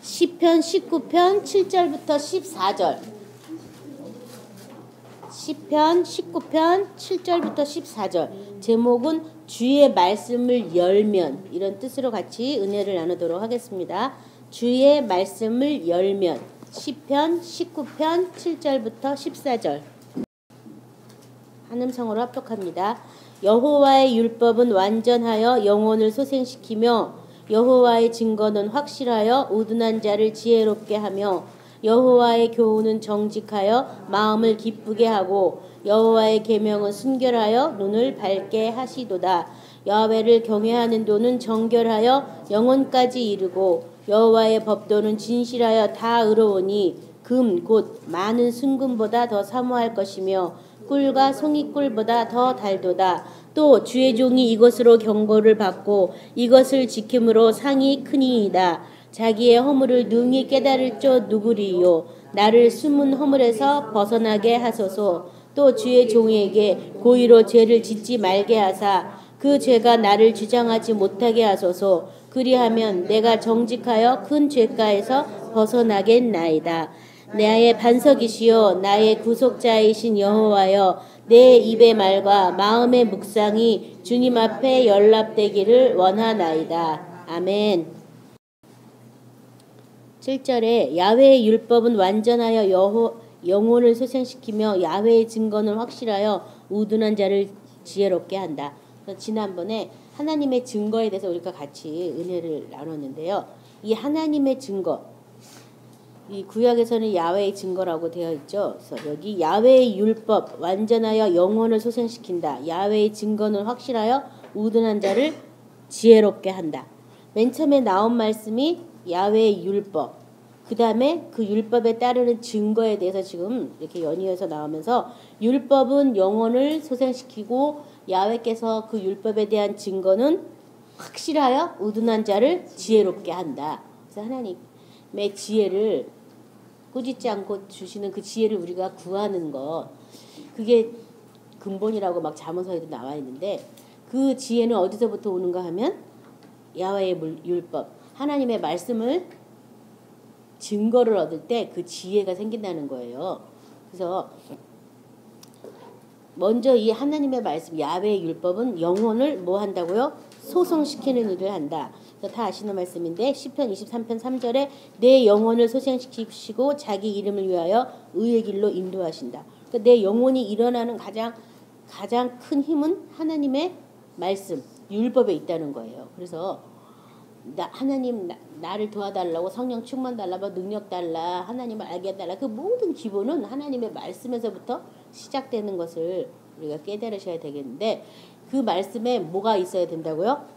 시편 19편 7절부터 14절. 시편 19편 7절부터 14절. 제목은 주의 말씀을 열면, 이런 뜻으로 같이 은혜를 나누도록 하겠습니다. 주의 말씀을 열면. 시편 19편 7절부터 14절. 한음성으로 합독합니다. 여호와의 율법은 완전하여 영혼을 소생시키며 여호와의 증거는 확실하여 우둔한 자를 지혜롭게 하며 여호와의 교훈은 정직하여 마음을 기쁘게 하고 여호와의 계명은 순결하여 눈을 밝게 하시도다. 야훼를 경외하는 도는 정결하여 영혼까지 이르고 여호와의 법도는 진실하여 다 의로우니 금 곧 많은 순금보다 더 사모할 것이며 꿀과 송이꿀보다 더 달도다. 또 주의 종이 이것으로 경고를 받고 이것을 지킴으로 상이 크니이다. 자기의 허물을 능히 깨달을 자 누구리요. 나를 숨은 허물에서 벗어나게 하소서. 또 주의 종에게 고의로 죄를 짓지 말게 하사 그 죄가 나를 주장하지 못하게 하소서. 그리하면 내가 정직하여 큰 죄가에서 벗어나겠나이다. 나의 반석이시여 나의 구속자이신 여호와여 내 입의 말과 마음의 묵상이 주님 앞에 연락되기를 원하나이다. 아멘. 7절에 야훼의 율법은 완전하여 영혼을 소생시키며 야훼의 증거는 확실하여 우둔한 자를 지혜롭게 한다. 지난번에 하나님의 증거에 대해서 우리가 같이 은혜를 나눴는데요. 이 하나님의 증거, 이 구약에서는 야훼의 증거라고 되어 있죠. 그래서 여기 야훼의 율법 완전하여 영혼을 소생시킨다. 야훼의 증거는 확실하여 우둔한 자를 지혜롭게 한다. 맨 처음에 나온 말씀이 야훼의 율법. 그 다음에 그 율법에 따르는 증거에 대해서 지금 이렇게 연이어서 나오면서 율법은 영혼을 소생시키고 야훼께서 그 율법에 대한 증거는 확실하여 우둔한 자를 지혜롭게 한다. 그래서 하나님의 지혜를 꾸짖지 않고 주시는 그 지혜를 우리가 구하는 것, 그게 근본이라고 막 잠언서에도 나와 있는데 그 지혜는 어디서부터 오는가 하면 야훼의 율법, 하나님의 말씀을 증거를 얻을 때 그 지혜가 생긴다는 거예요. 그래서 먼저 이 하나님의 말씀 야훼의 율법은 영혼을 뭐 한다고요? 소성시키는 일을 한다. 다 아시는 말씀인데 시편 23편 3절에 내 영혼을 소생시키시고 자기 이름을 위하여 의의 길로 인도하신다. 그러니까 내 영혼이 일어나는 가장 큰 힘은 하나님의 말씀, 율법에 있다는 거예요. 그래서 하나님 나를 도와달라고 성령 충만 달라고 능력 달라 하나님을 알게 해달라, 그 모든 기본은 하나님의 말씀에서부터 시작되는 것을 우리가 깨달으셔야 되겠는데 그 말씀에 뭐가 있어야 된다고요?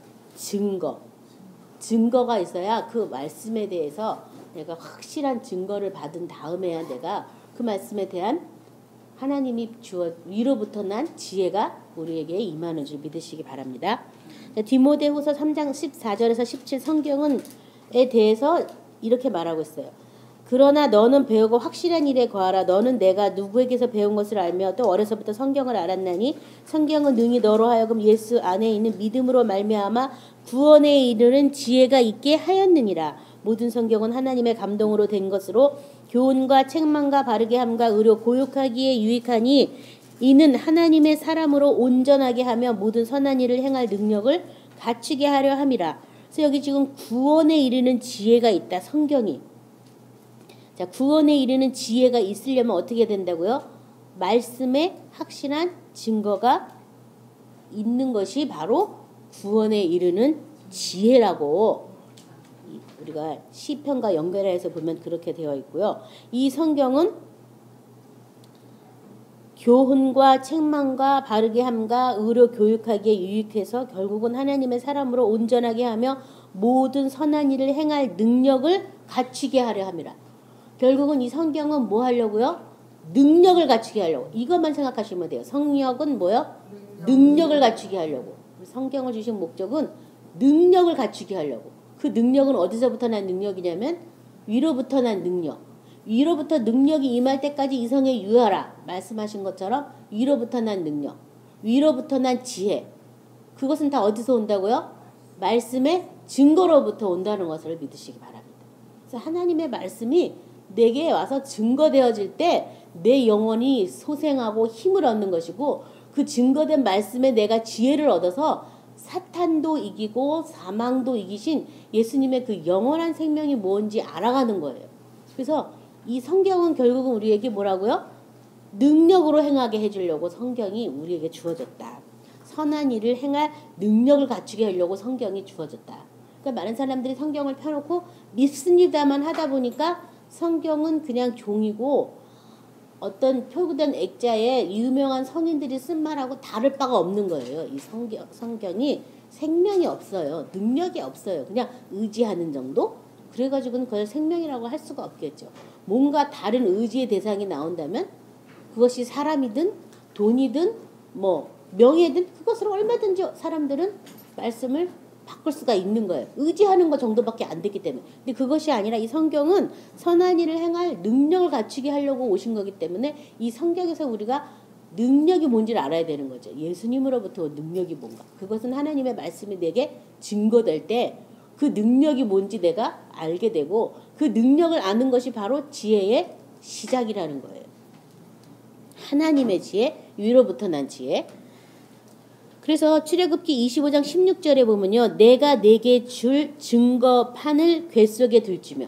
증거가 있어야 그 말씀에 대해서 내가 확실한 증거를 받은 다음에야 내가 그 말씀에 대한 하나님이 주어 위로부터 난 지혜가 우리에게 임하는 줄 믿으시기 바랍니다. 디모데후서 3장 14절에서 17 성경에 대해서 이렇게 말하고 있어요. 그러나 너는 배우고 확실한 일에 거하라. 너는 내가 누구에게서 배운 것을 알며 또 어려서부터 성경을 알았나니 성경은 능히 너로 하여금 예수 안에 있는 믿음으로 말미암아 구원에 이르는 지혜가 있게 하였느니라. 모든 성경은 하나님의 감동으로 된 것으로 교훈과 책망과 바르게 함과 의로 고육하기에 유익하니 이는 하나님의 사람으로 온전하게 하며 모든 선한 일을 행할 능력을 갖추게 하려 함이라. 그래서 여기 지금 구원에 이르는 지혜가 있다. 성경이. 자, 구원에 이르는 지혜가 있으려면 어떻게 된다고요? 말씀에 확실한 증거가 있는 것이 바로 구원에 이르는 지혜라고 우리가 시편과 연결해서 보면 그렇게 되어 있고요. 이 성경은 교훈과 책망과 바르게 함과 의로 교육하기에 유익해서 결국은 하나님의 사람으로 온전하게 하며 모든 선한 일을 행할 능력을 갖추게 하려 함이라. 결국은 이 성경은 뭐 하려고요? 능력을 갖추게 하려고. 이것만 생각하시면 돼요. 성령은 뭐요? 능력을 갖추게 하려고. 성경을 주신 목적은 능력을 갖추게 하려고. 그 능력은 어디서부터 난 능력이냐면 위로부터 난 능력. 위로부터 능력이 임할 때까지 이성에 유하라. 말씀하신 것처럼 위로부터 난 능력. 위로부터 난 지혜. 그것은 다 어디서 온다고요? 말씀의 증거로부터 온다는 것을 믿으시기 바랍니다. 그래서 하나님의 말씀이 내게 와서 증거되어질 때 내 영혼이 소생하고 힘을 얻는 것이고, 그 증거된 말씀에 내가 지혜를 얻어서 사탄도 이기고 사망도 이기신 예수님의 그 영원한 생명이 뭔지 알아가는 거예요. 그래서 이 성경은 결국은 우리에게 뭐라고요? 능력으로 행하게 해주려고 성경이 우리에게 주어졌다. 선한 일을 행할 능력을 갖추게 하려고 성경이 주어졌다. 그러니까 많은 사람들이 성경을 펴놓고 믿습니다만 하다 보니까 성경은 그냥 종이고 어떤 표구된 액자에 유명한 성인들이 쓴 말하고 다를 바가 없는 거예요. 이 성경이 생명이 없어요. 능력이 없어요. 그냥 의지하는 정도? 그래가지고는 그걸 생명이라고 할 수가 없겠죠. 뭔가 다른 의지의 대상이 나온다면 그것이 사람이든 돈이든 뭐 명예든 그것으로 얼마든지 사람들은 말씀을 바꿀 수가 있는 거예요. 의지하는 것 정도밖에 안 됐기 때문에. 근데 그것이 아니라 이 성경은 선한 일을 행할 능력을 갖추게 하려고 오신 거기 때문에 이 성경에서 우리가 능력이 뭔지를 알아야 되는 거죠. 예수님으로부터 능력이 뭔가. 그것은 하나님의 말씀이 내게 증거될 때 그 능력이 뭔지 내가 알게 되고, 그 능력을 아는 것이 바로 지혜의 시작이라는 거예요. 하나님의 지혜, 위로부터 난 지혜. 그래서 출애굽기 25장 16절에 보면요. 내가 내게 줄 증거판을 궤 속에 들주며,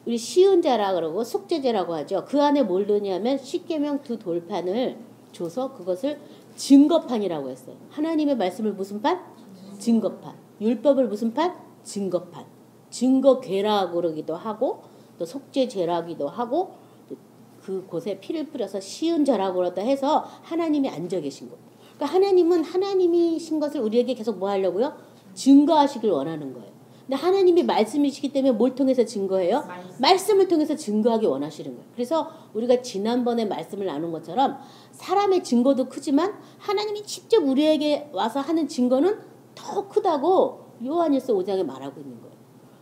우리 쉬운 자라 그러고 속죄제라고 하죠. 그 안에 뭘 넣냐면 십계명 2 돌판을 줘서 그것을 증거판이라고 했어요. 하나님의 말씀을 무슨 판? 증거판. 율법을 무슨 판? 증거판. 증거궤라고 그러기도 하고 또 속죄제라기도 하고, 그곳에 피를 뿌려서 쉬운 자라고 그러다 해서 하나님이 앉아 계신 것. 그러니까 하나님은 하나님이신 것을 우리에게 계속 뭐 하려고요? 증거하시길 원하는 거예요. 근데 하나님이 말씀이시기 때문에 뭘 통해서 증거해요? 말씀을 통해서 증거하기 원하시는 거예요. 그래서 우리가 지난번에 말씀을 나눈 것처럼 사람의 증거도 크지만 하나님이 직접 우리에게 와서 하는 증거는 더 크다고 요한일서 5장에 말하고 있는 거예요.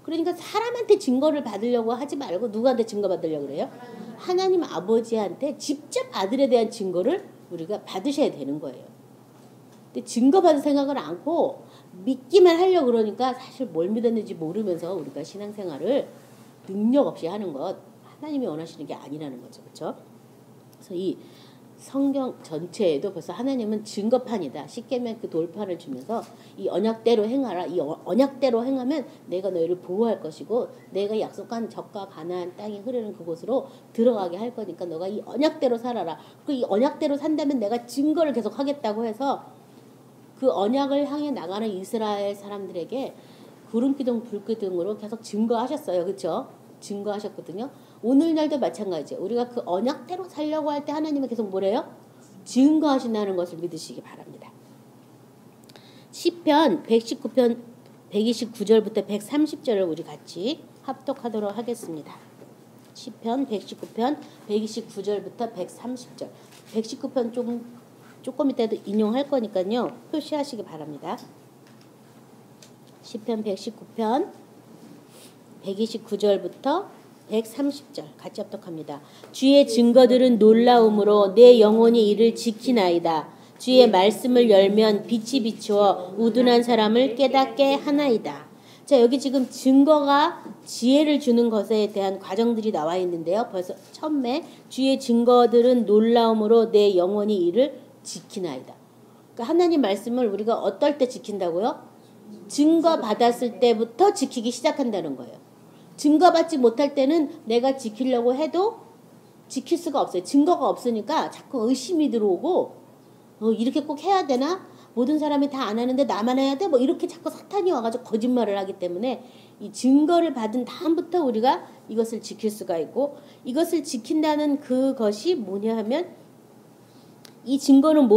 그러니까 사람한테 증거를 받으려고 하지 말고 누구한테 증거 받으려고 그래요? 하나님 아버지한테 직접 아들에 대한 증거를 우리가 받으셔야 되는 거예요. 근데 증거받을 생각을 않고 믿기만 하려고 그러니까 사실 뭘 믿었는지 모르면서 우리가 신앙생활을 능력 없이 하는 것, 하나님이 원하시는 게 아니라는 거죠. 그렇죠? 그래서 이 성경 전체에도 벌써 하나님은 증거판이다. 십계명 그 돌판을 주면서 이 언약대로 행하라. 이 언약대로 행하면 내가 너희를 보호할 것이고 내가 약속한 적과 가나안 땅이 흐르는 그곳으로 들어가게 할 거니까 너가 이 언약대로 살아라. 그리고 이 언약대로 산다면 내가 증거를 계속 하겠다고 해서 그 언약을 향해 나가는 이스라엘 사람들에게 구름기둥 불기둥으로 계속 증거하셨어요. 그렇죠? 증거하셨거든요. 오늘날도 마찬가지예요. 우리가 그 언약대로 살려고 할 때 하나님은 계속 뭐래요? 증거하신다는 것을 믿으시기 바랍니다. 시편 119편 129절부터 130절을 우리 같이 합독하도록 하겠습니다. 시편 119편 129절부터 130절. 119편 조금 이따도 인용할 거니까요. 표시하시기 바랍니다. 시편 119편 129절부터 130절 같이 합독합니다. 주의 증거들은 놀라움으로 내 영혼이 이를 지키나이다. 주의 말씀을 열면 빛이 비추어 우둔한 사람을 깨닫게 하나이다. 자, 여기 지금 증거가 지혜를 주는 것에 대한 과정들이 나와 있는데요. 벌써 처음에 주의 증거들은 놀라움으로 내 영혼이 이를 지키나이다. 그러니까 하나님 말씀을 우리가 어떨 때 지킨다고요? 증거 받았을 때부터 지키기 시작한다는 거예요. 증거받지 못할 때는 내가 지키려고 해도 지킬 수가 없어요. 증거가 없으니까 자꾸 의심이 들어오고 이렇게 꼭 해야 되나? 모든 사람이 다 안 하는데 나만 해야 돼? 뭐 이렇게 자꾸 사탄이 와가지고 거짓말을 하기 때문에 이 증거를 받은 다음부터 우리가 이것을 지킬 수가 있고, 이것을 지킨다는 그것이 뭐냐 하면 이 증거는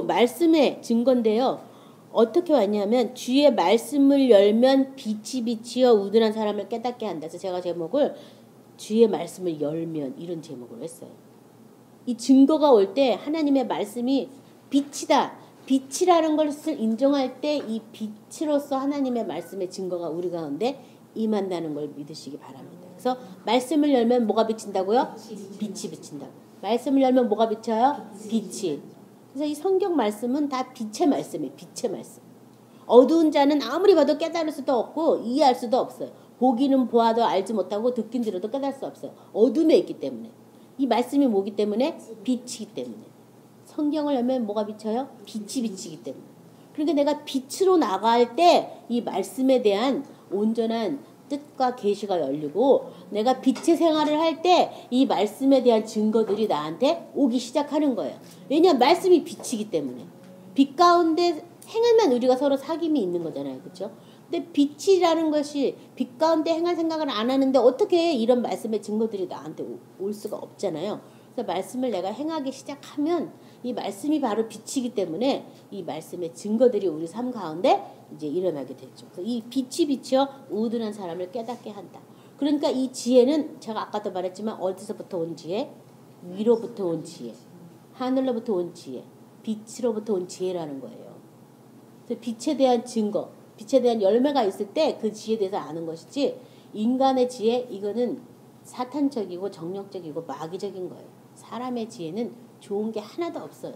말씀의 증거인데요. 어떻게 왔냐면 주의 말씀을 열면 빛이 비치어 우둔한 사람을 깨닫게 한다. 그래서 제가 제목을 주의 말씀을 열면 이런 제목으로 했어요. 이 증거가 올 때 하나님의 말씀이 빛이다. 빛이라는 것을 인정할 때 이 빛으로서 하나님의 말씀의 증거가 우리 가운데 임한다는 걸 믿으시기 바랍니다. 그래서 말씀을 열면 뭐가 비친다고요? 빛이 비친다고. 말씀을 열면 뭐가 비쳐요? 빛이. 그래서 이 성경 말씀은 다 빛의 말씀이에요. 빛의 말씀. 어두운 자는 아무리 봐도 깨달을 수도 없고 이해할 수도 없어요. 보기는 보아도 알지 못하고 듣긴 들어도 깨달을 수 없어요. 어둠에 있기 때문에. 이 말씀이 뭐기 때문에? 빛이기 때문에. 성경을 열면 뭐가 비쳐요? 빛이 비치기 때문에. 그러니까 내가 빛으로 나갈 때 이 말씀에 대한 온전한 뜻과 계시가 열리고 내가 빛의 생활을 할 때 이 말씀에 대한 증거들이 나한테 오기 시작하는 거예요. 왜냐하면 말씀이 빛이기 때문에. 빛 가운데 행하면 우리가 서로 사귐이 있는 거잖아요. 그렇죠? 근데 빛이라는 것이 빛 가운데 행할 생각을 안 하는데 어떻게 이런 말씀의 증거들이 나한테 올 수가 없잖아요. 그래서 말씀을 내가 행하기 시작하면 이 말씀이 바로 빛이기 때문에 이 말씀의 증거들이 우리 삶 가운데 이제 일어나게 되죠. 그래서 이 빛이 비쳐 우둔한 사람을 깨닫게 한다. 그러니까 이 지혜는 제가 아까도 말했지만 어디서부터 온 지혜? 위로부터 온 지혜. 하늘로부터 온 지혜. 빛으로부터 온 지혜라는 거예요. 그래서 빛에 대한 증거, 빛에 대한 열매가 있을 때 그 지혜에 대해서 아는 것이지 인간의 지혜 이거는 사탄적이고 정력적이고 마귀적인 거예요. 사람의 지혜는 좋은 게 하나도 없어요.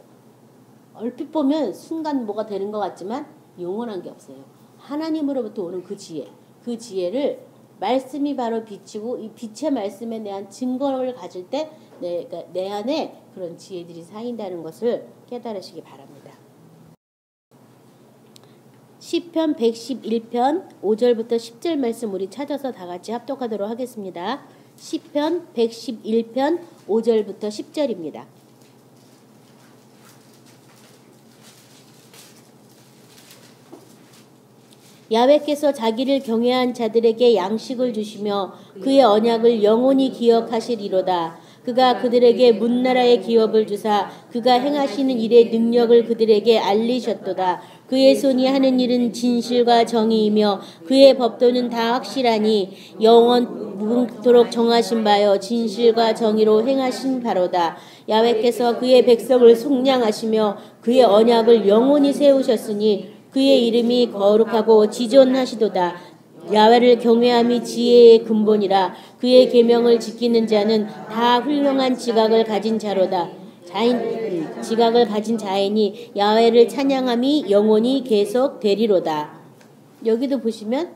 얼핏 보면 순간 뭐가 되는 것 같지만 영원한 게 없어요. 하나님으로부터 오는 그 지혜, 그 지혜를 말씀이 바로 빛이고 이 빛의 말씀에 대한 증거를 가질 때 내 안에 그런 지혜들이 쌓인다는 것을 깨달으시기 바랍니다. 시편 111편 5절부터 10절 말씀 우리 찾아서 다 같이 합독하도록 하겠습니다. 시편 111편 5절부터 10절입니다. 야훼께서 자기를 경외한 자들에게 양식을 주시며 그의 언약을 영원히 기억하시리로다. 그가 그들에게 문나라의 기업을 주사 그가 행하시는 일의 능력을 그들에게 알리셨도다. 그의 손이 하는 일은 진실과 정의이며 그의 법도는 다 확실하니 영원 무궁토록 정하신 바여 진실과 정의로 행하신 바로다. 야훼께서 그의 백성을 속량하시며 그의 언약을 영원히 세우셨으니 그의 이름이 거룩하고 지존하시도다. 야훼를 경외함이 지혜의 근본이라. 그의 계명을 지키는 자는 다 훌륭한 지각을 가진 자로다. 지각을 가진 자이니 야훼를 찬양함이 영원히 계속되리로다. 여기도 보시면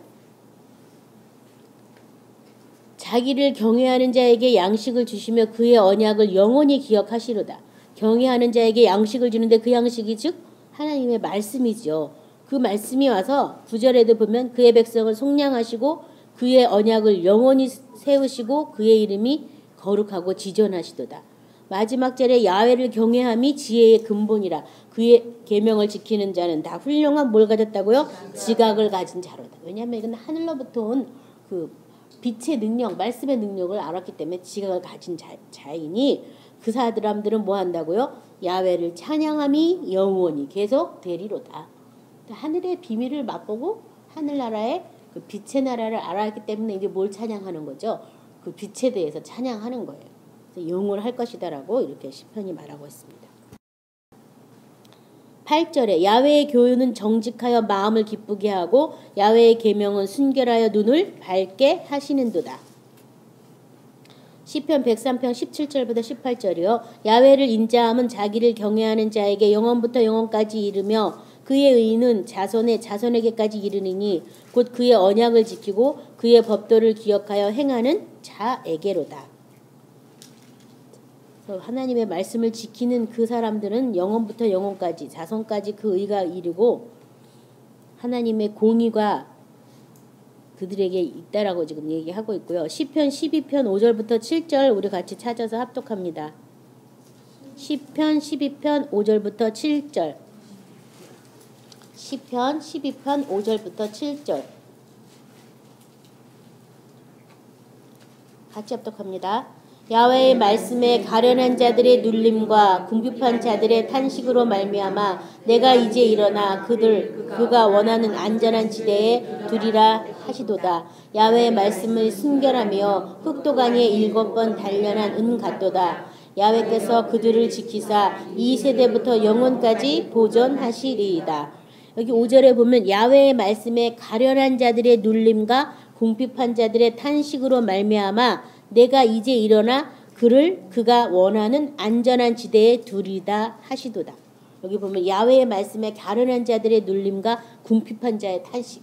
자기를 경외하는 자에게 양식을 주시며 그의 언약을 영원히 기억하시로다. 경외하는 자에게 양식을 주는데 그 양식이 즉 하나님의 말씀이죠. 그 말씀이 와서 9절에도 보면 그의 백성을 속량하시고 그의 언약을 영원히 세우시고 그의 이름이 거룩하고 지존하시도다. 마지막 절에 야훼를 경외함이 지혜의 근본이라. 그의 계명을 지키는 자는 다 훌륭한 뭘 가졌다고요? 지각을 가진 자로다. 왜냐하면 이건 하늘로부터 온 그 빛의 능력, 말씀의 능력을 알았기 때문에 지각을 가진 자이니 그 사람들은 뭐 한다고요? 야훼를 찬양함이 영원히 계속 되리로다. 하늘의 비밀을 맛보고 하늘나라의 그 빛의 나라를 알았기 때문에 이제 뭘 찬양하는 거죠? 그 빛에 대해서 찬양하는 거예요. 그래서 영원할 것이다라고 이렇게 시편이 말하고 있습니다. 8절에 야훼의 교훈은 정직하여 마음을 기쁘게 하고 야훼의 계명은 순결하여 눈을 밝게 하시는도다. 시편 103편 17절부터 18절이요. 야훼를 인자함은 자기를 경외하는 자에게 영원부터 영원까지 이르며 그의 의는 자손의 자손에게까지 이르니니 곧 그의 언약을 지키고 그의 법도를 기억하여 행하는 자에게로다. 하나님의 말씀을 지키는 그 사람들은 영원부터 영원까지 자손까지 그 의가 이르고 하나님의 공의가 그들에게 있다라고 지금 얘기하고 있고요. 시편 12편 5절부터 7절 우리 같이 찾아서 합독합니다. 시편 12편 5절부터 7절. 시편 12편 5절부터 7절 같이 합독합니다. 야훼의 말씀에 가련한 자들의 눌림과 궁핍한 자들의 탄식으로 말미암아 내가 이제 일어나 그가 원하는 안전한 지대에 두리라 하시도다. 야훼의 말씀을 순결하며 흑도가니에 7번 단련한 은 같도다. 야훼께서 그들을 지키사 이 세대부터 영원까지 보존하시리이다. 여기 5절에 보면 야훼의 말씀에 가련한 자들의 눌림과 궁핍한 자들의 탄식으로 말미암아 내가 이제 일어나 그가 원하는 안전한 지대에 두리다 하시도다. 여기 보면 야훼의 말씀에 가련한 자들의 눌림과 궁핍한 자의 탄식.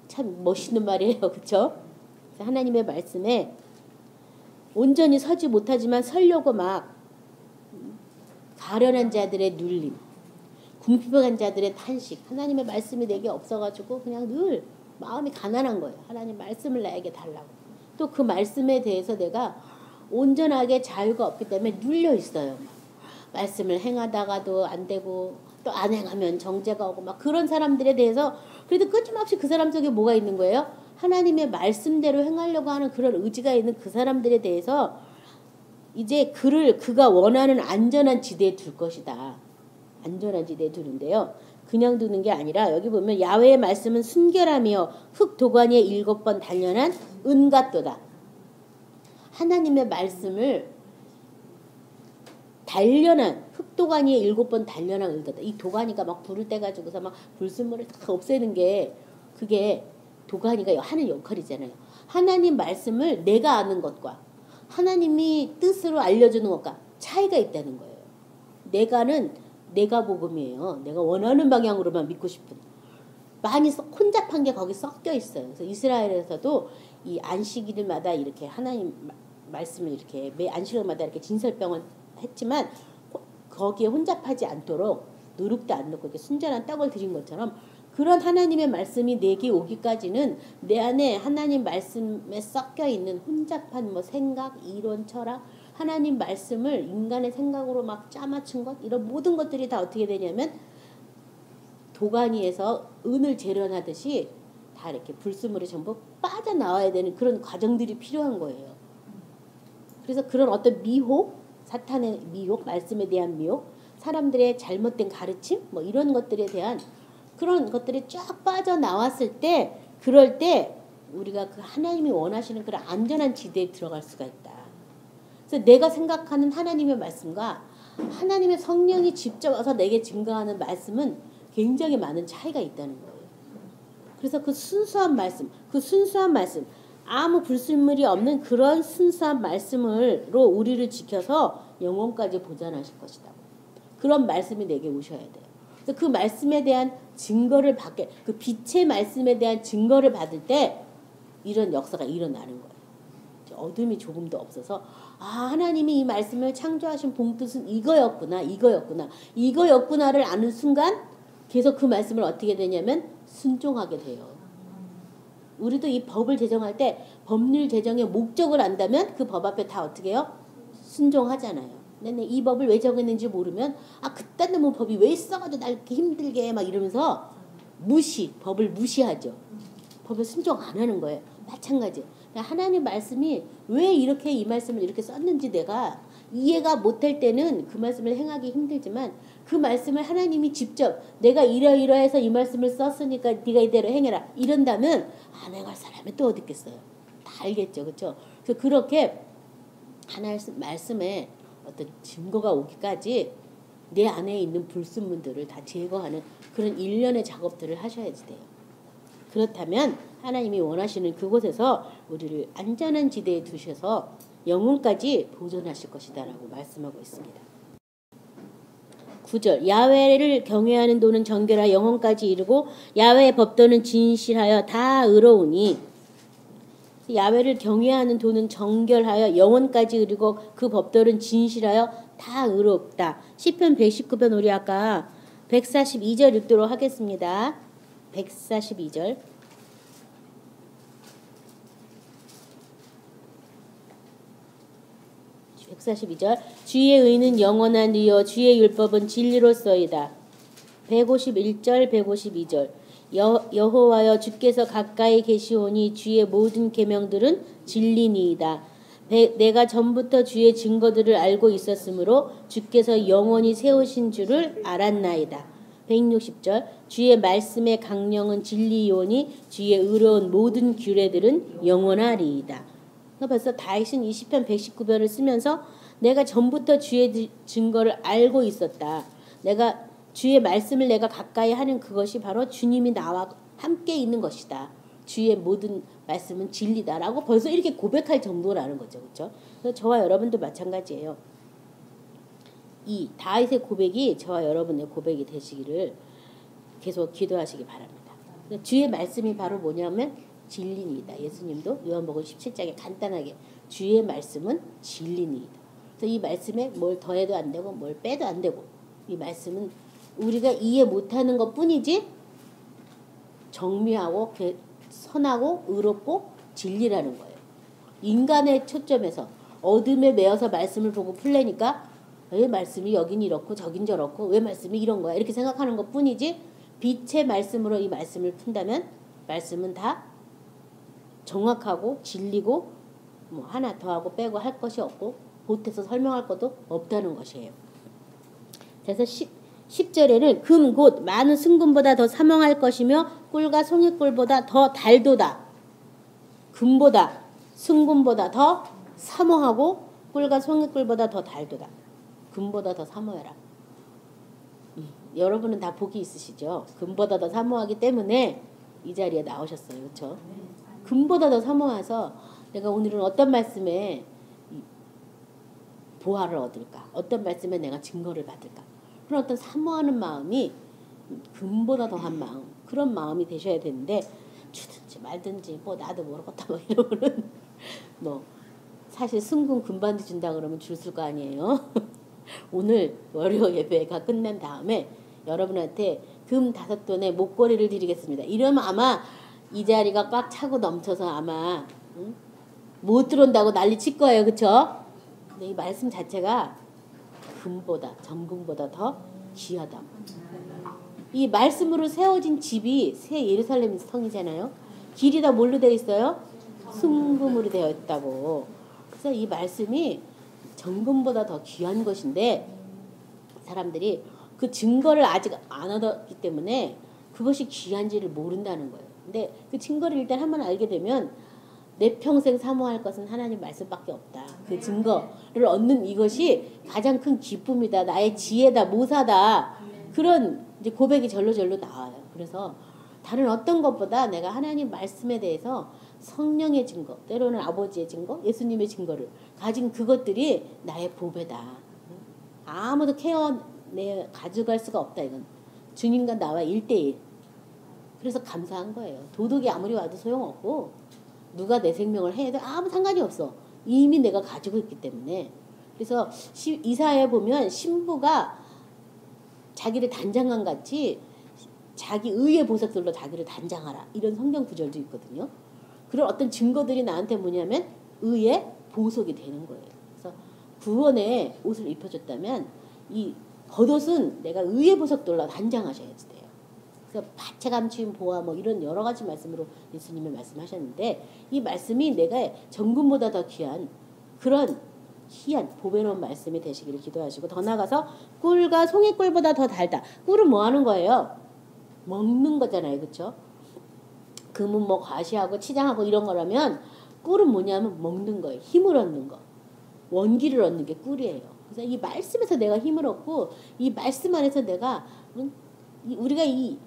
참 멋있는 말이에요. 그렇죠? 하나님의 말씀에 온전히 서지 못하지만 서려고 막 가련한 자들의 눌림, 궁핍한 자들의 탄식, 하나님의 말씀이 내게 없어가지고 그냥 늘 마음이 가난한 거예요. 하나님 말씀을 나에게 달라고. 또 그 말씀에 대해서 내가 온전하게 자유가 없기 때문에 눌려 있어요. 말씀을 행하다가도 안 되고 또 안 행하면 정죄가 오고 막 그런 사람들에 대해서 그래도 끊임없이 그 사람 속에 뭐가 있는 거예요? 하나님의 말씀대로 행하려고 하는 그런 의지가 있는 그 사람들에 대해서 이제 그가 원하는 안전한 지대에 둘 것이다. 안전한 지대에 두는데요. 그냥 두는 게 아니라 여기 보면 야훼의 말씀은 순결하며 흙 도가니에 7번 단련한 은같도다. 하나님의 말씀을 단련한 흙도가니에 7번 단련한 은같도다. 이 도가니가 막 불을 떼가지고서 막 불순물을 다 없애는 게 그게 도가니가 하는 역할이잖아요. 하나님 말씀을 내가 아는 것과 하나님이 뜻으로 알려주는 것과 차이가 있다는 거예요. 내가 복음이에요. 내가 원하는 방향으로만 믿고 싶은. 많이 혼잡한 게 거기 섞여 있어요. 그래서 이스라엘에서도 이 안식일마다 이렇게 하나님 말씀을 이렇게 매 안식일마다 이렇게 진설병을 했지만 거기에 혼잡하지 않도록 누룩도 안 넣고 이렇게 순전한 떡을 드린 것처럼 그런 하나님의 말씀이 내게 오기까지는 내 안에 하나님 말씀에 섞여 있는 혼잡한 뭐 생각, 이론, 철학, 하나님 말씀을 인간의 생각으로 막 짜맞춘 것 이런 모든 것들이 다 어떻게 되냐면 도가니에서 은을 재련하듯이 다 이렇게 불순물이 전부 빠져나와야 되는 그런 과정들이 필요한 거예요. 그래서 그런 어떤 미혹, 사탄의 미혹, 말씀에 대한 미혹, 사람들의 잘못된 가르침 뭐 이런 것들에 대한 그런 것들이 쫙 빠져나왔을 때 그럴 때 우리가 그 하나님이 원하시는 그런 안전한 지대에 들어갈 수가 있다. 그래서 내가 생각하는 하나님의 말씀과 하나님의 성령이 직접 와서 내게 증거하는 말씀은 굉장히 많은 차이가 있다는 거예요. 그래서 그 순수한 말씀 아무 불순물이 없는 그런 순수한 말씀으로 우리를 지켜서 영혼까지 보존하실 것이다. 그런 말씀이 내게 오셔야 돼요. 그래서 그 말씀에 대한 증거를 받게, 그 빛의 말씀에 대한 증거를 받을 때 이런 역사가 일어나는 거예요. 어둠이 조금도 없어서 하나님이 이 말씀을 창조하신 본뜻은 이거였구나를 아는 순간 계속 그 말씀을 어떻게 되냐면 순종하게 돼요. 우리도 이 법을 제정할 때 법률 제정의 목적을 안다면 그 법 앞에 다 어떻게 해요? 순종하잖아요. 근데 이 법을 왜 정했는지 모르면 그딴 놈의 법이 왜 있어가지고 날 이렇게 힘들게 해 막 이러면서 법을 무시하죠. 법을 순종 안 하는 거예요. 마찬가지. 하나님 말씀이 왜 이렇게 이 말씀을 이렇게 썼는지 내가 이해가 못할 때는 그 말씀을 행하기 힘들지만 그 말씀을 하나님이 직접 내가 이러이러해서 이 말씀을 썼으니까 네가 이대로 행해라 이런다면 안 행할 사람이 또 어디 있겠어요. 다 알겠죠. 그렇죠? 그래서 그렇게 하나님 말씀에 어떤 증거가 오기까지 내 안에 있는 불순물들을 다 제거하는 그런 일련의 작업들을 하셔야지 돼요. 그렇다면 하나님이 원하시는 그곳에서 우리를 안전한 지대에 두셔서 영혼까지 보존하실 것이다 라고 말씀하고 있습니다. 9절 야훼를 경외하는 도는 정결하 영혼까지 이르고 야훼의 법도는 진실하여 다 의로우니 야훼를 경외하는 도는 정결하여 영혼까지 이르고 그 법도는 진실하여 다 의롭다. 시편 119편 우리 아까 142절 읽도록 하겠습니다. 142절 142절 주의 의는 영원한 의요 주의 율법은 진리로서이다. 151절 152절 여호와여 주께서 가까이 계시오니 주의 모든 계명들은 진리니이다. 내가 전부터 주의 증거들을 알고 있었으므로 주께서 영원히 세우신 줄을 알았나이다. 160절 주의 말씀의 강령은 진리이오니 주의 의로운 모든 규례들은 영원하리이다. 벌써 다윗은 이 시편 119편을 쓰면서 내가 전부터 주의 증거를 알고 있었다. 내가 주의 말씀을 내가 가까이 하는 그것이 바로 주님이 나와 함께 있는 것이다. 주의 모든 말씀은 진리다라고 벌써 이렇게 고백할 정도라는 거죠. 그렇죠? 그래서 저와 여러분도 마찬가지예요. 이 다윗의 고백이 저와 여러분의 고백이 되시기를 계속 기도하시기 바랍니다. 주의 말씀이 바로 뭐냐면 진리니이다. 예수님도 요한복음 17장에 간단하게 주의 말씀은 진리니이다. 그래서 이 말씀에 뭘 더해도 안 되고 뭘 빼도 안 되고 이 말씀은 우리가 이해 못하는 것뿐이지 정미하고 선하고 의롭고 진리라는 거예요. 인간의 초점에서 어둠에 매여서 말씀을 보고 풀려니까 왜 말씀이 여긴 이렇고 저긴 저렇고 왜 말씀이 이런 거야 이렇게 생각하는 것뿐이지 빛의 말씀으로 이 말씀을 푼다면 말씀은 다 정확하고 진리고 뭐 하나 더하고 빼고 할 것이 없고 보태서 설명할 것도 없다는 것이에요. 그래서 10절에는 금 곧 많은 승금보다 더 사망할 것이며 꿀과 송이꿀보다 더 달도다. 금보다 승금보다 더 사모하고 꿀과 송이꿀보다 더 달도다. 금보다 더 사모해라. 여러분은 다 복이 있으시죠. 금보다 더 사모하기 때문에 이 자리에 나오셨어요. 그렇죠? 금보다 더 사모해서 내가 오늘은 어떤 말씀에 보화를 얻을까? 어떤 말씀에 내가 증거를 받을까? 그런 어떤 사모하는 마음이 금보다 더한 마음, 그런 마음이 되셔야 되는데 주든지 말든지 뭐 나도 모르겠다 뭐 이러면은 뭐 사실 승금 금반지 준다 그러면 줄 거 아니에요. 오늘 월요 예배가 끝난 다음에 여러분한테 금 5돈에 목걸이를 드리겠습니다. 이러면 아마 이 자리가 꽉 차고 넘쳐서 아마 못 들어온다고 난리 칠 거예요. 그쵸? 근데 이 말씀 자체가 금보다 정금보다 더 귀하다. 이 말씀으로 세워진 집이 새 예루살렘 성이잖아요. 길이 다 뭘로 되어 있어요? 순금으로 되어 있다고. 그래서 이 말씀이 정금보다 더 귀한 것인데 사람들이 그 증거를 아직 안 얻었기 때문에 그것이 귀한지를 모른다는 거예요. 근데 그 증거를 일단 한번 알게 되면 내 평생 사모할 것은 하나님 말씀밖에 없다. 그 증거를 얻는 이것이 가장 큰 기쁨이다. 나의 지혜다, 모사다. 그런 이제 고백이 절로절로 나와요. 그래서 다른 어떤 것보다 내가 하나님 말씀에 대해서 성령의 증거, 때로는 아버지의 증거, 예수님의 증거를 가진 그것들이 나의 보배다. 아무도 내 가져갈 수가 없다. 이건 주님과 나와 1대1. 그래서 감사한 거예요. 도둑이 아무리 와도 소용없고 누가 내 생명을 해도 아무 상관이 없어. 이미 내가 가지고 있기 때문에. 그래서 이사야에 보면 신부가 자기를 단장한 같이 자기 의의 보석들로 자기를 단장하라. 이런 성경 구절도 있거든요. 그런 어떤 증거들이 나한테 뭐냐면 의의 보석이 되는 거예요. 그래서 구원의 옷을 입혀줬다면 이 겉옷은 내가 의의 보석들로 단장하셔야지 돼요. 그래서 파채 감추인 보화 뭐 이런 여러 가지 말씀으로 예수님이 말씀하셨는데 이 말씀이 내가 정금보다 더 귀한 그런 희한 보배로운 말씀이 되시기를 기도하시고 더 나아가서 꿀과 송이꿀보다 더 달다. 꿀은 뭐 하는 거예요? 먹는 거잖아요. 그렇죠? 금은 뭐 과시하고 치장하고 이런 거라면 꿀은 뭐냐면 먹는 거예요. 힘을 얻는 거. 원기를 얻는 게 꿀이에요. 그래서 이 말씀에서 내가 힘을 얻고 이 말씀 안에서 내가 우리가 이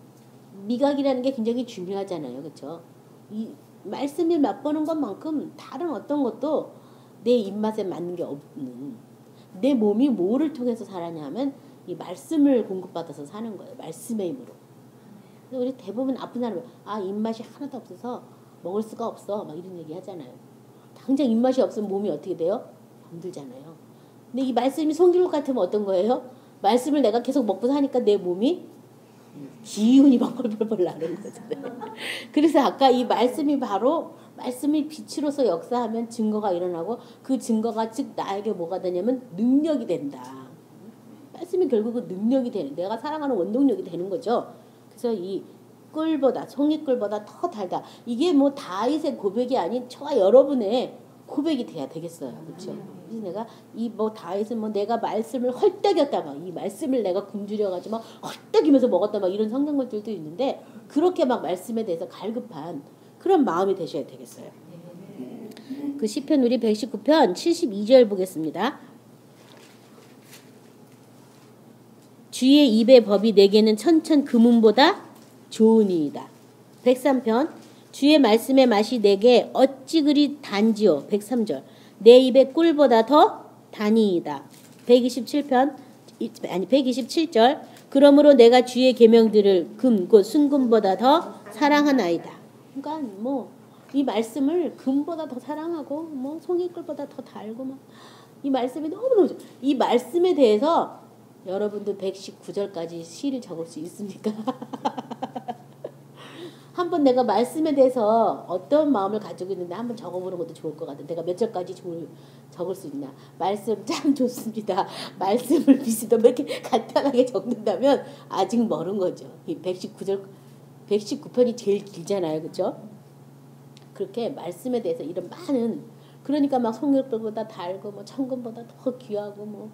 미각이라는 게 굉장히 중요하잖아요. 그렇죠? 이 말씀을 맛보는 것만큼 다른 어떤 것도 내 입맛에 맞는 게 없는 내 몸이 뭐를 통해서 살아냐 하면 이 말씀을 공급받아서 사는 거예요. 말씀의 힘으로. 우리 대부분 아픈 사람은 입맛이 하나도 없어서 먹을 수가 없어 막 이런 얘기 하잖아요. 당장 입맛이 없으면 몸이 어떻게 돼요? 병들잖아요. 근데 이 말씀이 송기록 같으면 어떤 거예요? 말씀을 내가 계속 먹고 사니까 내 몸이 기운이 막 벌벌벌 나는 거잖아요. 그래서 아까 이 말씀이 바로 말씀이 빛으로서 역사하면 증거가 일어나고 그 증거가 즉 나에게 뭐가 되냐면 능력이 된다. 말씀이 결국은 능력이 되는 내가 사랑하는 원동력이 되는 거죠. 그래서 이 꿀보다 송이꿀보다 더 달다. 이게 뭐 다윗의 고백이 아닌 저와 여러분의 고백이 돼야 되겠어요. 그렇죠? 그래서 내가 이 뭐 다윗은 뭐 내가 말씀을 헐떡였다 막 이 말씀을 내가 굶주려 가지고 막 헐떡이면서 먹었다 막 이런 성경글들도 있는데 그렇게 막 말씀에 대해서 갈급한 그런 마음이 되셔야 되겠어요. 그 시편 우리 119편 72절 보겠습니다. 주의 입의 법이 내게는 천천 금은보다 좋으니이다. 103편 주의 말씀의 맛이 내게 어찌 그리 단지요. 103절 내 입의 꿀보다 더 단이이다. 127절 그러므로 내가 주의 계명들을 금 곧 순금보다 더 사랑하나이다. 그러니까 뭐 이 말씀을 금보다 더 사랑하고 뭐 송이꿀보다 더 달고 막 이 말씀이 너무너무 좋아. 이 말씀에 대해서 여러분도 119절까지 시를 적을 수 있습니까? 한번 내가 말씀에 대해서 어떤 마음을 가지고 있는데 한번 적어보는 것도 좋을 것 같아. 내가 몇 절까지 적을 수 있나. 말씀 참 좋습니다. 말씀을 비슷하게 이렇게 간단하게 적는다면 아직 멀은 거죠. 이 119절, 119편이 제일 길잖아요. 그렇죠? 그렇게 말씀에 대해서 이런 많은, 그러니까 막 송일불보다 달고 뭐 천금보다 더 귀하고 뭐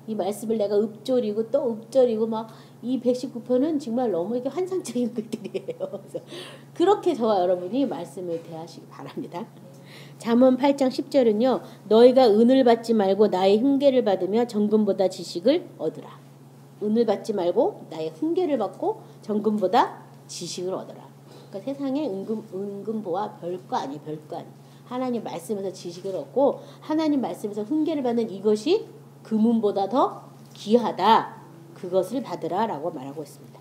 이 말씀을 내가 읊조리고 또 읊조리고 막 이 119편은 정말 너무 이게 환상적인 글들이에요. 그래서 그렇게 저와 여러분이 말씀을 대하시기 바랍니다. 잠언 8장 10절은요. 너희가 은을 받지 말고 나의 훈계를 받으며 정금보다 지식을 얻으라. 은을 받지 말고 나의 훈계를 받고 정금보다 지식을 얻어라. 그러니까 세상에 은금보와 별거 아니 별거 아니. 하나님 말씀에서 지식을 얻고 하나님 말씀에서 훈계를 받는 이것이 금은보다 더 귀하다. 그것을 받으라 라고 말하고 있습니다.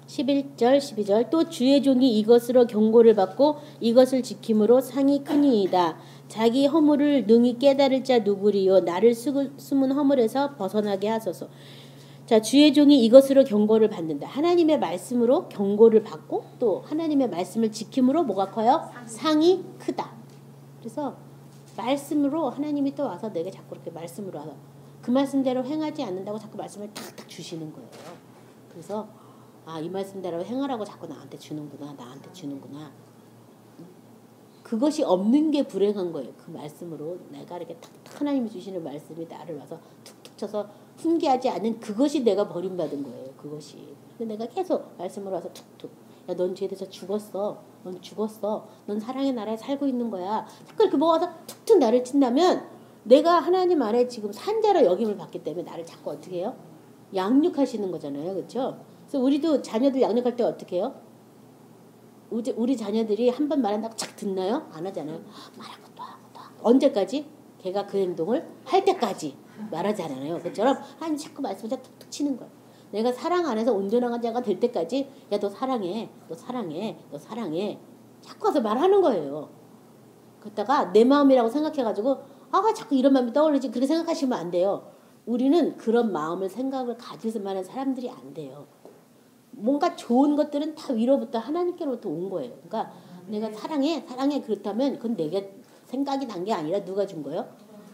11절 12절 또 주의 종이 이것으로 경고를 받고 이것을 지킴으로 상이 크니이다. 자기 허물을 능히 깨달을 자 누구리요. 나를 숨은 허물에서 벗어나게 하소서. 자, 주의 종이 이것으로 경고를 받는다. 하나님의 말씀으로 경고를 받고 또 하나님의 말씀을 지킴으로 뭐가 커요? 상이 크다. 그래서 말씀으로 하나님이 또 와서 내게 자꾸 이렇게 말씀으로 와서 그 말씀대로 행하지 않는다고 자꾸 말씀을 탁탁 주시는 거예요. 그래서 아, 이 말씀대로 행하라고 자꾸 나한테 주는구나. 그것이 없는 게 불행한 거예요. 그 말씀으로 내가 이렇게 탁탁 하나님이 주시는 말씀이 나를 와서 툭툭 쳐서 훈계하지 않는 그것이 내가 버림받은 거예요. 그것이. 근데 내가 계속 말씀으로 와서 툭툭. 야, 넌 죄에 대해서 죽었어. 넌 죽었어. 넌 사랑의 나라에 살고 있는 거야. 자꾸 이렇게 모아서 툭툭 나를 친다면 내가 하나님 안에 지금 산자로 여김을 받기 때문에 나를 자꾸 어떻게 해요? 양육하시는 거잖아요. 그렇죠? 그래서 우리도 자녀들 양육할 때 어떻게 해요? 우리 자녀들이 한 번 말한다고 착 듣나요? 안 하잖아요. 말하고 또 하고 또 하고. 언제까지? 걔가 그 행동을 할 때까지 말하지 않아요. 그처럼 하나님 자꾸 말씀을 툭툭 치는 거예요. 내가 사랑 안에서 온전한 자가 될 때까지 야, 너 사랑해. 자꾸 와서 말하는 거예요. 그러다가 내 마음이라고 생각해가지고 아, 자꾸 이런 마음이 떠오르지. 그렇게 생각하시면 안 돼요. 우리는 그런 마음을 생각을 가질 만한 사람들이 안 돼요. 뭔가 좋은 것들은 다 위로부터 하나님께로부터 온 거예요. 그러니까 내가 사랑해 그렇다면 그건 내게 생각이 난 게 아니라 누가 준 거예요?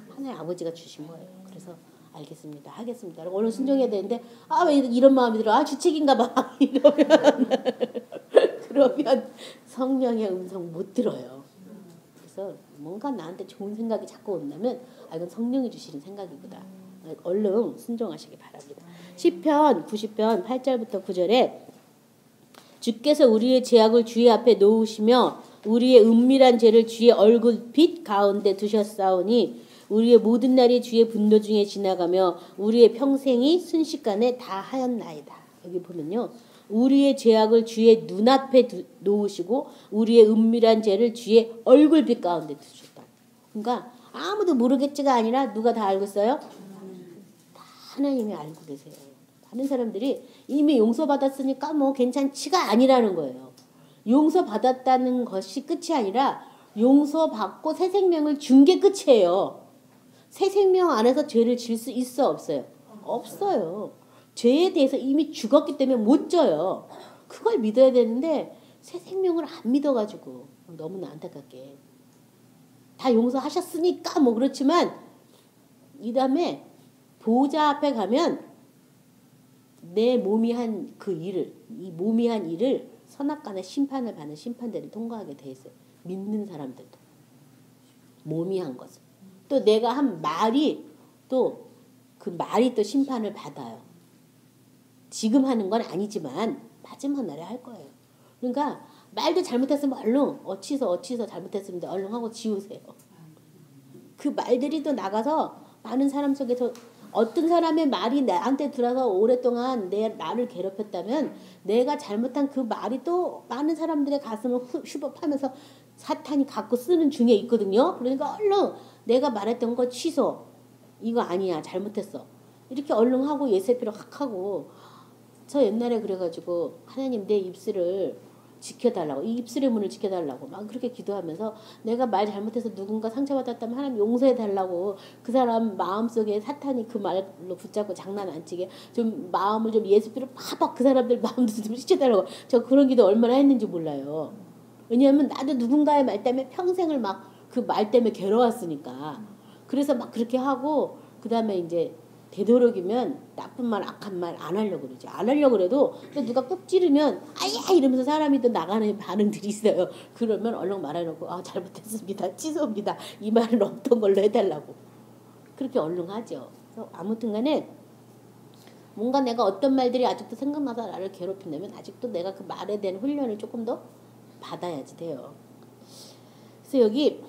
하나님 아버지가 주신 거예요. 그래서 알겠습니다. 하겠습니다. 오늘 순종해야 되는데 아, 왜 이런 마음이 들어? 아, 주책인가 봐. 그러면 성령의 음성 못 들어요. 그래서 뭔가 나한테 좋은 생각이 자꾸 온다면 아, 이건 성령이 주시는 생각이구나. 얼른 순종하시기 바랍니다. 시편 90편 8절부터 9절에 주께서 우리의 죄악을 주의 앞에 놓으시며 우리의 은밀한 죄를 주의 얼굴빛 가운데 두셨사오니 우리의 모든 날이 주의 분노 중에 지나가며 우리의 평생이 순식간에 다 하였나이다. 여기 보면요. 우리의 죄악을 주의 눈앞에 놓으시고 우리의 은밀한 죄를 주의 얼굴빛 가운데 두셨다. 그러니까 아무도 모르겠지가 아니라 누가 다 알고 있어요? 하나님이 알고 계세요. 다른 사람들이 이미 용서받았으니까 뭐 괜찮지가 아니라는 거예요. 용서받았다는 것이 끝이 아니라 용서받고 새 생명을 준 게 끝이에요. 새 생명 안에서 죄를 질 수 있어 없어요? 없어요. 죄에 대해서 이미 죽었기 때문에 못 져요. 그걸 믿어야 되는데 새 생명을 안 믿어가지고 너무나 안타깝게 다 용서하셨으니까 뭐 그렇지만 이 다음에 보호자 앞에 가면 내 몸이 한 그 일을 이 몸이 한 일을 선악간의 심판을 받는 심판대를 통과하게 돼 있어요. 믿는 사람들도 몸이 한 것을 또 내가 한 말이 또 그 말이 또 심판을 받아요. 지금 하는 건 아니지만 마지막 날에 할 거예요. 그러니까 말도 잘못했으면 얼른 어치서 잘못했습니다. 얼른 하고 지우세요. 그 말들이 또 나가서 많은 사람 속에서 어떤 사람의 말이 나한테 들어서 오랫동안 나를 괴롭혔다면 내가 잘못한 그 말이 또 많은 사람들의 가슴을 휘법하면서 사탄이 갖고 쓰는 중에 있거든요. 그러니까 얼른 내가 말했던 거 취소. 이거 아니야. 잘못했어. 이렇게 얼른 하고 예세피로 확 하고 저 옛날에 그래가지고 하나님 내 입술을 지켜달라고, 이 입술의 문을 지켜달라고 막 그렇게 기도하면서 내가 말 잘못해서 누군가 상처받았다면 하나님 용서해달라고, 그 사람 마음속에 사탄이 그 말로 붙잡고 장난 안 치게 좀 마음을 좀 예수피로 팍팍 그 사람들 마음도 좀 씻겨달라고. 저 그런 기도 얼마나 했는지 몰라요. 왜냐하면 나도 누군가의 말 때문에 평생을 막 그 말 때문에 괴로웠으니까. 그래서 막 그렇게 하고 그 다음에 이제 되도록이면 나쁜 말, 악한 말 안 하려고 그러죠. 안 하려고 그래도 누가 꾹 찌르면 아야 이러면서 사람이 또 나가는 반응들이 있어요. 그러면 얼른 말해놓고 아 잘못했습니다. 취소입니다. 이 말은 없던 걸로 해달라고. 그렇게 얼른 하죠. 그래서 아무튼 간에 뭔가 내가 어떤 말들이 아직도 생각나서 나를 괴롭힌다면 아직도 내가 그 말에 대한 훈련을 조금 더 받아야지 돼요. 그래서 여기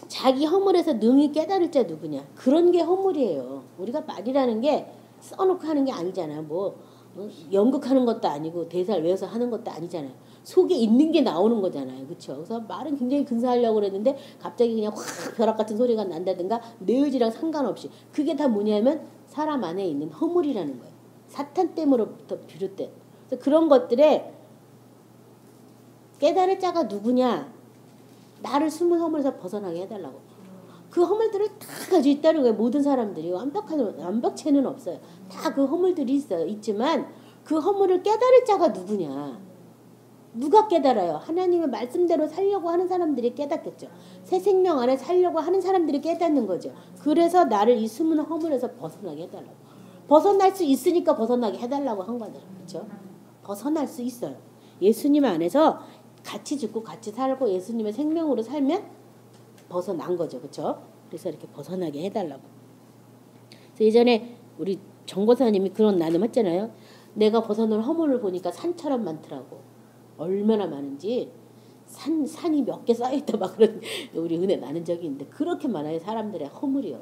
자기 허물에서 능히 깨달을 자 누구냐. 그런 게 허물이에요. 우리가 말이라는 게 써놓고 하는 게 아니잖아요. 뭐 연극하는 것도 아니고 대사를 외워서 하는 것도 아니잖아요. 속에 있는 게 나오는 거잖아요. 그렇죠? 그래서 말은 굉장히 근사하려고 그랬는데 갑자기 그냥 확 벼락 같은 소리가 난다든가 내 의지랑 상관없이. 그게 다 뭐냐면 사람 안에 있는 허물이라는 거예요. 사탄 때문으로부터 비롯된. 그래서 그런 것들에 깨달을 자가 누구냐. 나를 숨은 허물에서 벗어나게 해달라고. 그 허물들을 다 가지고 있다는 거예요. 모든 사람들이. 완벽체는 없어요. 다 그 허물들이 있어요. 있지만 그 허물을 깨달을 자가 누구냐. 누가 깨달아요? 하나님의 말씀대로 살려고 하는 사람들이 깨닫겠죠. 새 생명 안에 살려고 하는 사람들이 깨닫는 거죠. 그래서 나를 이 숨은 허물에서 벗어나게 해달라고. 벗어날 수 있으니까 벗어나게 해달라고 한 거죠. 그렇죠? 벗어날 수 있어요. 예수님 안에서 같이 죽고 같이 살고 예수님의 생명으로 살면 벗어난 거죠. 그렇죠? 그래서 이렇게 벗어나게 해달라고. 그래서 예전에 우리 정보사님이 그런 나눔했잖아요. 내가 벗어난 허물을 보니까 산처럼 많더라고. 얼마나 많은지 산이 몇 개 쌓여있다 막 그런 우리 은혜 나눈 적이 있는데 그렇게 많아요. 사람들의 허물이요.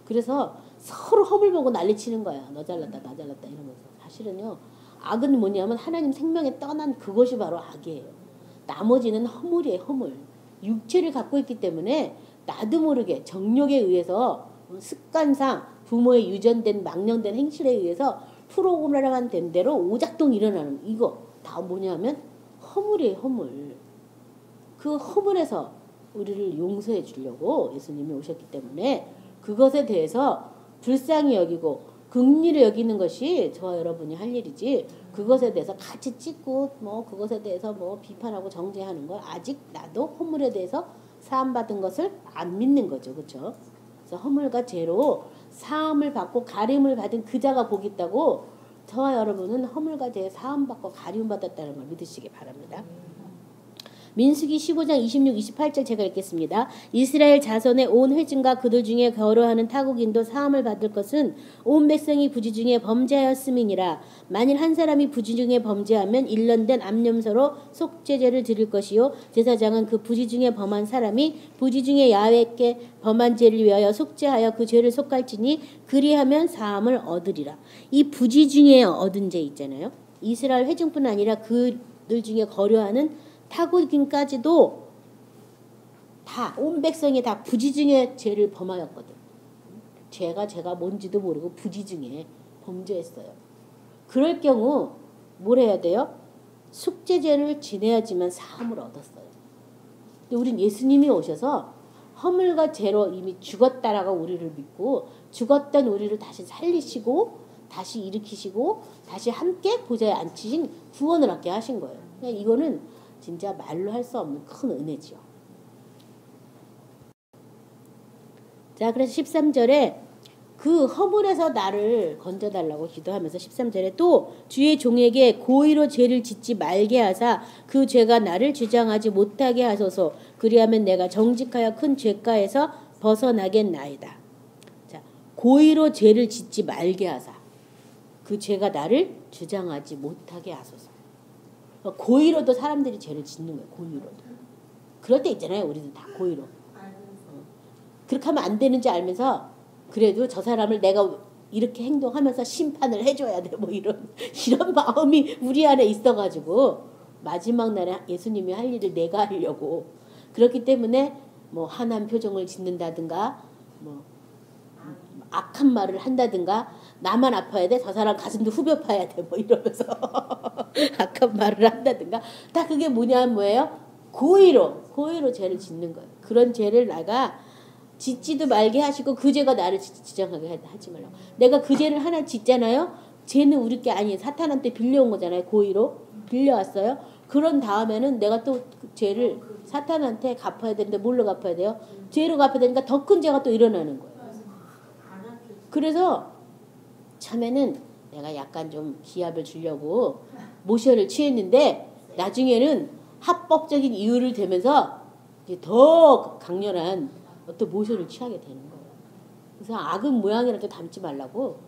그래서 서로 허물 보고 난리치는 거야. 너 잘났다 나 잘났다 이러면서. 사실은요. 악은 뭐냐면 하나님 생명에 떠난 그것이 바로 악이에요. 나머지는 허물이에요. 허물. 육체를 갖고 있기 때문에 나도 모르게 정욕에 의해서 습관상 부모의 유전된 망령된 행실에 의해서 프로그램만 된 대로 오작동이 일어나는 이거 다 뭐냐면 허물이에요. 허물. 그 허물에서 우리를 용서해 주려고 예수님이 오셨기 때문에 그것에 대해서 불쌍히 여기고 긍휼히 여기는 것이 저와 여러분이 할 일이지 그것에 대해서 같이 찍고 뭐 그것에 대해서 뭐 비판하고 정죄하는 거 아직 나도 허물에 대해서 사함받은 것을 안 믿는 거죠. 그렇죠? 그래서 허물과 죄로 사함을 받고 가림을 받은 그 자가 복이 있다고 저와 여러분은 허물과 죄에 사함받고 가림받았다는 걸 믿으시기 바랍니다. 민수기 15장 26, 28절 제가 읽겠습니다. 이스라엘 자손의 온 회중과 그들 중에 거류하는 타국인도 사함을 받을 것은 온 백성이 부지 중에 범죄하였음이니라. 만일 한 사람이 부지 중에 범죄하면 일련된 암염소로 속죄제를 드릴 것이요 제사장은 그 부지 중에 범한 사람이 부지 중에 야훼께 범한 죄를 위하여 속죄하여 그 죄를 속갈지니 그리하면 사함을 얻으리라. 이 부지 중에 얻은 죄 있잖아요. 이스라엘 회중뿐 아니라 그들 중에 거류하는 타국인까지도 다 온 백성이 다 부지 중에 죄를 범하였거든. 죄가 뭔지도 모르고 부지 중에 범죄했어요. 그럴 경우 뭘 해야 돼요? 속죄제를 지내야지만 사함을 얻었어요. 근데 우린 예수님이 오셔서 허물과 죄로 이미 죽었다라고 우리를 믿고 죽었던 우리를 다시 살리시고 다시 일으키시고 다시 함께 보좌에 앉히신 구원을 얻게 하신 거예요. 그러니까 이거는 진짜 말로 할 수 없는 큰 은혜지요. 자, 그래서 13절에 그 허물에서 나를 건져달라고 기도하면서 13절에 또 주의 종에게 고의로 죄를 짓지 말게 하사 그 죄가 나를 주장하지 못하게 하소서. 그리하면 내가 정직하여 큰 죄가에서 벗어나겠나이다. 자, 고의로 죄를 짓지 말게 하사 그 죄가 나를 주장하지 못하게 하소서. 고의로도 사람들이 죄를 짓는 거예요. 고의로도. 그럴 때 있잖아요. 우리도 다 고의로. 그렇게 하면 안 되는지 알면서 그래도 저 사람을 내가 이렇게 행동하면서 심판을 해줘야 돼. 뭐 이런 마음이 우리 안에 있어가지고 마지막 날에 예수님이 할 일을 내가 하려고. 그렇기 때문에 뭐 한한 표정을 짓는다든가 뭐 악한 말을 한다든가 나만 아파야 돼? 저 사람 가슴도 후벼 파야 돼? 뭐 이러면서 악한 말을 한다든가 다 그게 뭐예요? 고의로 죄를 짓는 거예요. 그런 죄를 내가 짓지도 말게 하시고 그 죄가 나를 지정하게 하지 말라고. 내가 그 죄를 하나 짓잖아요. 죄는 우리 게 아니에요. 사탄한테 빌려온 거잖아요. 고의로 빌려왔어요. 그런 다음에는 내가 또 그 죄를 사탄한테 갚아야 되는데 뭘로 갚아야 돼요? 죄로 갚아야 되니까 더 큰 죄가 또 일어나는 거예요. 그래서 처음에는 내가 약간 좀 기합을 주려고 모션을 취했는데 나중에는 합법적인 이유를 대면서 이제 더 강렬한 어떤 모션을 취하게 되는 거예요. 그래서 악은 모양이라도 담지 말라고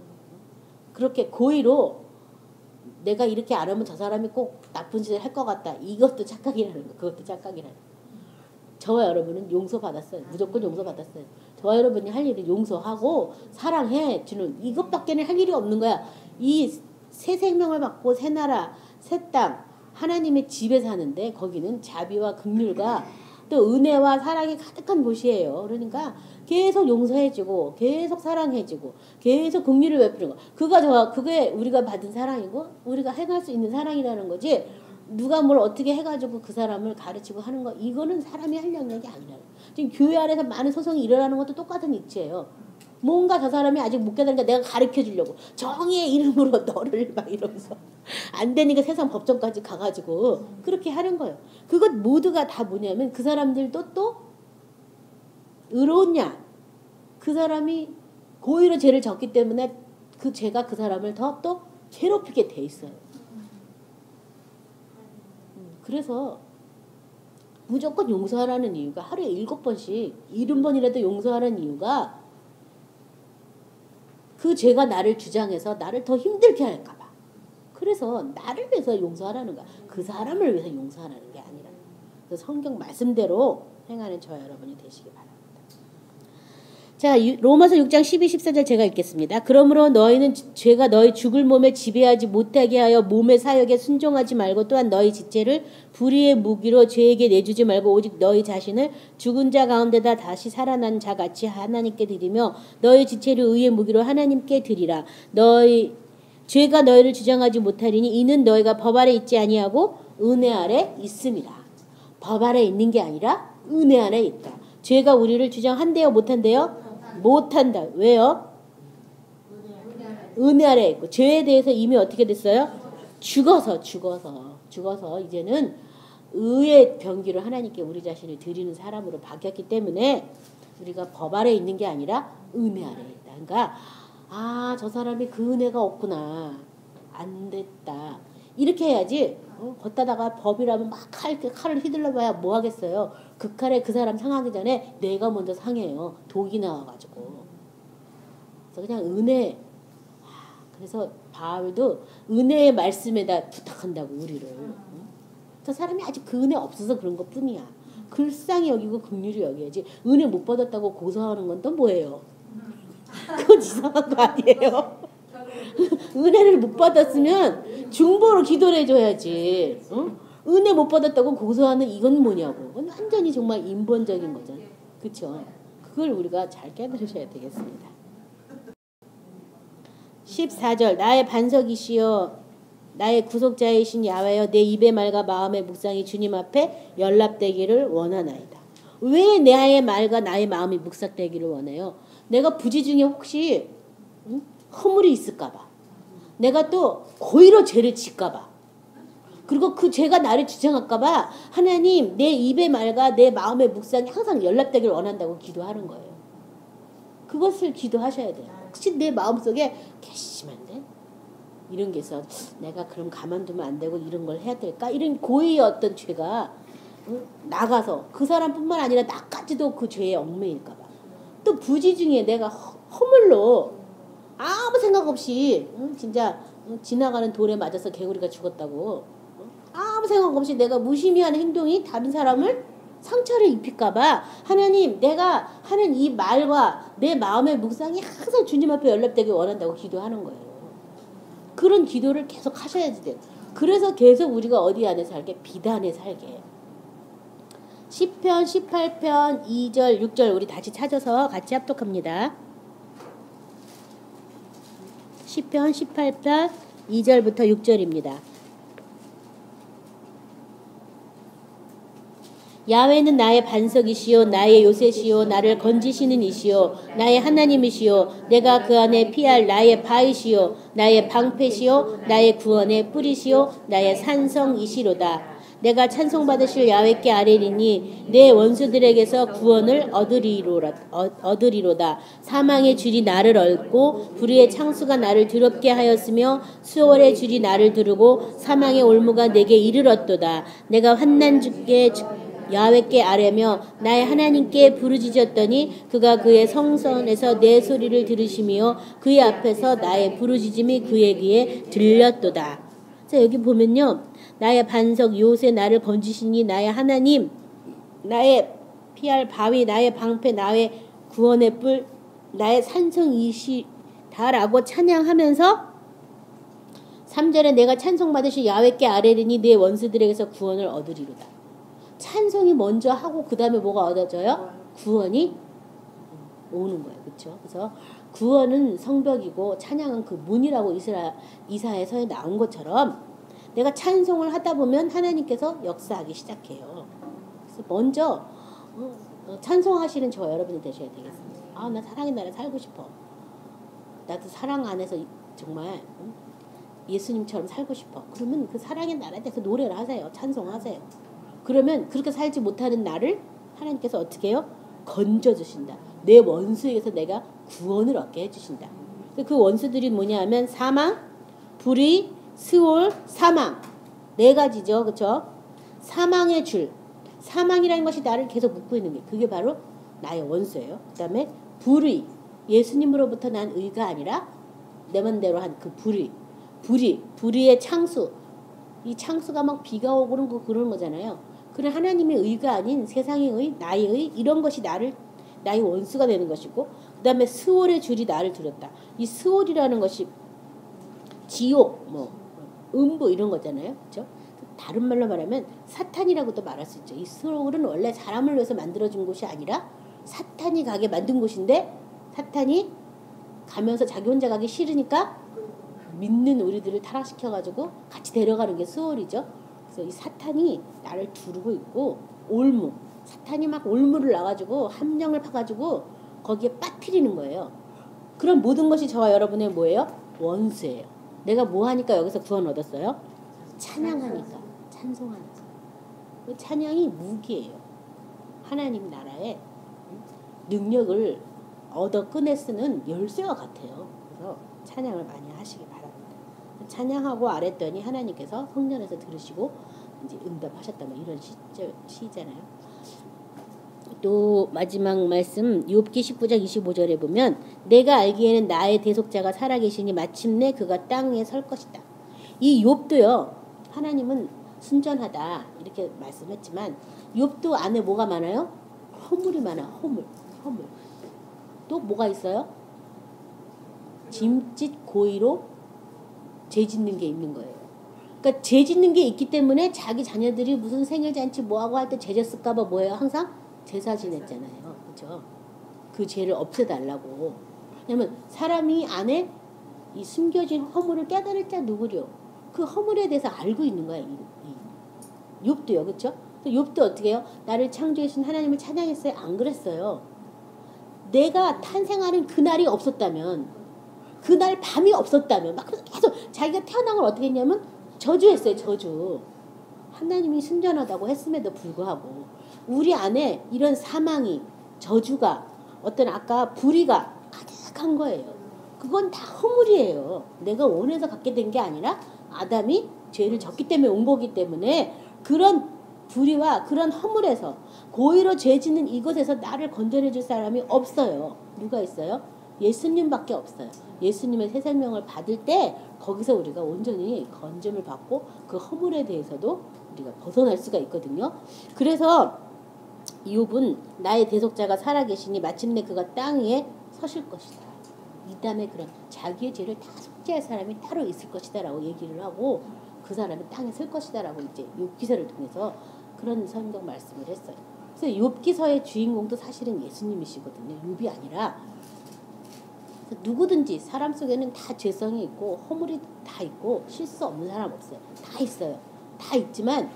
그렇게 고의로 내가 이렇게 안 하면 저 사람이 꼭 나쁜 짓을 할 것 같다. 이것도 착각이라는 거. 그것도 착각이라는 거. 저와 여러분은 용서받았어요. 무조건 용서받았어요. 저와 여러분이 할 일은 용서하고 사랑해 주는 이것밖에는 할 일이 없는 거야. 이 새 생명을 받고 새 나라, 새 땅 하나님의 집에 사는데 거기는 자비와 긍휼과 또 은혜와 사랑이 가득한 곳이에요. 그러니까 계속 용서해주고 계속 사랑해주고 계속 긍휼을 베푸는 거. 그게 우리가 받은 사랑이고 우리가 행할 수 있는 사랑이라는 거지. 누가 뭘 어떻게 해가지고 그 사람을 가르치고 하는 거 이거는 사람이 할 영역이 아니라요. 지금 교회 안에서 많은 소송이 일어나는 것도 똑같은 이치예요. 뭔가 저 사람이 아직 못 깨달으니까 내가 가르쳐 주려고 정의의 이름으로 너를 막 이러면서 안 되니까 세상 법정까지 가가지고 그렇게 하는 거예요. 그것 모두가 다 뭐냐면 그 사람들도 또 의로우냐 그 사람이 고의로 죄를 졌기 때문에 그 죄가 그 사람을 더 또 괴롭히게 돼 있어요. 그래서 무조건 용서하라는 이유가 하루에 7번씩 70번이라도 용서하라는 이유가 그 죄가 나를 주장해서 나를 더 힘들게 할까 봐. 그래서 나를 위해서 용서하라는 거야. 그 사람을 위해서 용서하라는 게 아니라. 그래서 성경 말씀대로 행하는 저와 여러분이 되시기 바랍니다. 자, 로마서 6장 12, 14절 제가 읽겠습니다. 그러므로 너희는 죄가 너희 죽을 몸에 지배하지 못하게 하여 몸의 사역에 순종하지 말고 또한 너희 지체를 불의의 무기로 죄에게 내주지 말고 오직 너희 자신을 죽은 자 가운데다 다시 살아난 자 같이 하나님께 드리며 너희 지체를 의의 무기로 하나님께 드리라. 죄가 너희를 주장하지 못하리니 이는 너희가 법 아래 있지 아니하고 은혜 아래 있음이라. 법 아래 있는 게 아니라 은혜 아래 있다. 죄가 우리를 주장한대요 못한대요? 못한다. 왜요? 은혜 아래 있고 죄에 대해서 이미 어떻게 됐어요? 죽어서 이제는 의의 병기로 하나님께 우리 자신을 드리는 사람으로 바뀌었기 때문에 우리가 법 아래 있는 게 아니라 은혜 아래 있다. 그러니까 저 사람이 그 은혜가 없구나. 안 됐다. 이렇게 해야지. 걷다가 법이라면 막 칼을 휘둘러봐야 뭐 하겠어요. 그 칼에 그 사람 상하기 전에 내가 먼저 상해요. 독이 나와가지고. 그래서 그냥 은혜. 그래서 바울도 은혜의 말씀에다 부탁한다고 우리를. 저 사람이 아직 그 은혜 없어서 그런 것 뿐이야. 불쌍히 여기고 긍휼히 여겨야지. 은혜 못 받았다고 고소하는 건 또 뭐예요? 그건 이상한 거 아니에요? 은혜를 못 받았으면 중보로 기도를 해줘야지. 은혜 못 받았다고 고소하는 이건 뭐냐고. 그건 완전히 정말 인본적인 거잖아. 그렇죠? 그걸 우리가 잘 깨달으셔야 되겠습니다. 14절 나의 반석이시여 나의 구속자이신 야훼여 내 입의 말과 마음의 묵상이 주님 앞에 연락되기를 원하나이다. 왜 나의 말과 나의 마음이 묵상되기를 원해요? 내가 부지 중에 혹시 허물이 있을까봐. 내가 또 고의로 죄를 짓까봐. 그리고 그 죄가 나를 주장할까봐 하나님 내 입의 말과 내 마음의 묵상이 항상 연락되기를 원한다고 기도하는 거예요. 그것을 기도하셔야 돼요. 혹시 내 마음속에 괘씸한데? 이런 게 있어. 내가 그럼 가만두면 안 되고 이런 걸 해야 될까? 이런 고의의 어떤 죄가 나가서 그 사람뿐만 아니라 나까지도 그 죄에 얽매일까 봐. 또 부지 중에 내가 허물로 아무 생각 없이 진짜 지나가는 돌에 맞아서 개구리가 죽었다고 아무 생각 없이 내가 무심히한 행동이 다른 사람을 상처를 입힐까 봐 하나님 내가 하는 이 말과 내 마음의 묵상이 항상 주님 앞에 연락되길 원한다고 기도하는 거예요. 그런 기도를 계속 하셔야지 돼요. 그래서 계속 우리가 어디 안에 살게? 비단에 살게. 시편 18편 2절 6절 우리 다시 찾아서 같이 합독합니다. 시편 18편 2절부터 6절입니다. 야훼는 나의 반석이시요 나의 요새시요 나를 건지시는 이시요 나의 하나님이시요 내가 그 안에 피할 나의 바위시요 나의 방패시요 나의 구원의 뿌리시요 나의 산성이시로다. 내가 찬송받으실 야훼께 아뢰리니 내 원수들에게서 구원을 얻으리로다. 사망의 줄이 나를 얽고 불의의 창수가 나를 두렵게 하였으며 수월의 줄이 나를 두르고 사망의 올무가 내게 이르렀도다. 내가 환난 중에 야훼께 아뢰며 나의 하나님께 부르짖었더니 그가 그의 성전에서 내 소리를 들으시며 그의 앞에서 나의 부르짖음이 그의 귀에 들렸도다. 자, 여기 보면요. 나의 반석 요새 나를 건지시니 나의 하나님, 나의 피할 바위, 나의 방패, 나의 구원의 뿔, 나의 산성이시다라고 찬양하면서 3절에 내가 찬송받으실 야훼께 아뢰리니 내 원수들에게서 구원을 얻으리로다. 찬송이 먼저 하고 그 다음에 뭐가 얻어져요? 구원이 오는 거예요. 그렇죠? 그래서 구원은 성벽이고 찬양은 그 문이라고 이사야서에 나온 것처럼 내가 찬송을 하다 보면 하나님께서 역사하기 시작해요. 그래서 먼저 찬송하시는 저 여러분이 되셔야 되겠습니다. 아, 나 사랑의 나라 살고 싶어. 나도 사랑 안에서 정말 예수님처럼 살고 싶어. 그러면 그 사랑의 나라에 대해서 노래를 하세요. 찬송하세요. 그러면 그렇게 살지 못하는 나를 하나님께서 어떻게 해요? 건져주신다. 내 원수에게서 내가 구원을 얻게 해주신다. 그 원수들이 뭐냐 하면 사망, 불의, 스올, 사망. 4가지죠. 그렇죠? 사망의 줄. 사망이라는 것이 나를 계속 묶고 있는 게 그게 바로 나의 원수예요. 그 다음에 불의. 예수님으로부터 난 의가 아니라 내 맘대로 한 그 불의. 불의의 창수. 이 창수가 막 비가 오고 그런 거잖아요. 그런 하나님의 의가 아닌 세상의 의, 나의 의 이런 것이 나의 원수가 되는 것이고 그 다음에 스올의 줄이 나를 두렸다. 이 스올이라는 것이 지옥, 음부 이런 거잖아요. 그렇죠? 다른 말로 말하면 사탄이라고도 말할 수 있죠. 이 스올은 원래 사람을 위해서 만들어준 곳이 아니라 사탄이 가게 만든 곳인데 사탄이 가면서 자기 혼자 가기 싫으니까 믿는 우리들을 타락시켜가지고 같이 데려가는 게 스올이죠. 그래서 이 사탄이 나를 두르고 있고 올무. 사탄이 막 올무를 놔가지고 함정을 파가지고 거기에 빠뜨리는 거예요. 그런 모든 것이 저와 여러분의 뭐예요? 원수예요. 내가 뭐 하니까 여기서 구원 얻었어요? 찬양하니까. 찬송하니까. 찬양이 무기예요. 하나님 나라의 능력을 얻어 꺼내 쓰는 열쇠와 같아요. 그래서 찬양을 많이 하시기 바랍니다. 찬양하고 아랬더니 하나님께서 성전에서 들으시고 이제 응답하셨다. 뭐 이런 시잖아요. 또 마지막 말씀 욥기 19장 25절에 보면 내가 알기에는 나의 대속자가 살아계시니 마침내 그가 땅에 설 것이다. 이 욥도요. 하나님은 순전하다 이렇게 말씀했지만 욥도 안에 뭐가 많아요? 허물이 많아. 허물. 또 뭐가 있어요? 짐짓 고의로 죄 짓는 게 있는 거예요. 그러니까 죄 짓는 게 있기 때문에 자기 자녀들이 무슨 생일잔치 뭐하고 할 때 죄 졌을까봐 뭐예요? 항상 제사 지냈잖아요. 그렇죠? 그 죄를 없애달라고. 왜냐면 사람이 안에 이 숨겨진 허물을 깨달을 자 누구려? 그 허물에 대해서 알고 있는 거야. 욥도요. 그렇죠? 욥도 어떻게 해요? 나를 창조해주신 하나님을 찬양했어요? 안 그랬어요. 내가 탄생하는 그날이 없었다면 그날 밤이 없었다면 막 계속 자기가 태어난 걸 어떻게 했냐면 저주했어요. 저주. 하나님이 순전하다고 했음에도 불구하고 우리 안에 이런 사망이 저주가 어떤 아까 불의가 가득한 거예요. 그건 다 허물이에요. 내가 원해서 갖게 된 게 아니라 아담이 죄를 졌기 때문에 온 거기 때문에 그런 불의와 그런 허물에서 고의로 죄 짓는 이것에서 나를 건져내 줄 사람이 없어요. 누가 있어요? 예수님밖에 없어요. 예수님의 새 생명을 받을 때 거기서 우리가 온전히 건짐을 받고 그 허물에 대해서도 우리가 벗어날 수가 있거든요. 그래서 욥은 나의 대속자가 살아계시니 마침내 그가 땅 위에 서실 것이다. 이 다음에 그런 자기의 죄를 다 속죄할 사람이 따로 있을 것이다 라고 얘기를 하고 그 사람이 땅에 설 것이다 라고 이제 욥기서를 통해서 그런 성경 말씀을 했어요. 그래서 욥기서의 주인공도 사실은 예수님이시거든요. 욥이 아니라 누구든지 사람 속에는 다 죄성이 있고 허물이 다 있고 실수 없는 사람 없어요. 다 있어요. 다 있지만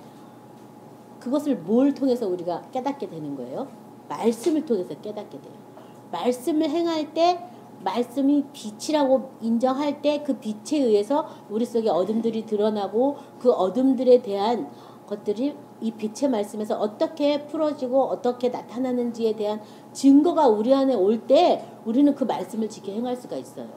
그것을 뭘 통해서 우리가 깨닫게 되는 거예요? 말씀을 통해서 깨닫게 돼요. 말씀을 행할 때 말씀이 빛이라고 인정할 때 그 빛에 의해서 우리 속에 어둠들이 드러나고 그 어둠들에 대한 것들이 이 빛의 말씀에서 어떻게 풀어지고 어떻게 나타나는지에 대한 증거가 우리 안에 올 때 우리는 그 말씀을 지켜 행할 수가 있어요.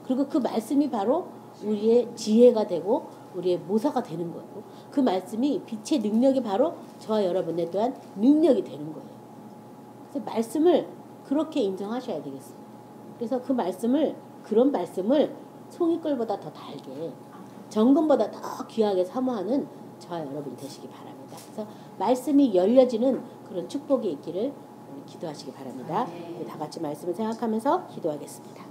그리고 그 말씀이 바로 우리의 지혜가 되고 우리의 모사가 되는 거고 그 말씀이 빛의 능력이 바로 저와 여러분에 대한 능력이 되는 거예요. 그래서 말씀을 그렇게 인정하셔야 되겠어요. 그래서 그 말씀을 그런 말씀을 송이꿀보다 더 달게 정금보다 더 귀하게 사모하는 저와 여러분이 되시기 바랍니다. 그래서 말씀이 열려지는 그런 축복이 있기를 기도하시기 바랍니다. 다 같이 말씀을 생각하면서 기도하겠습니다.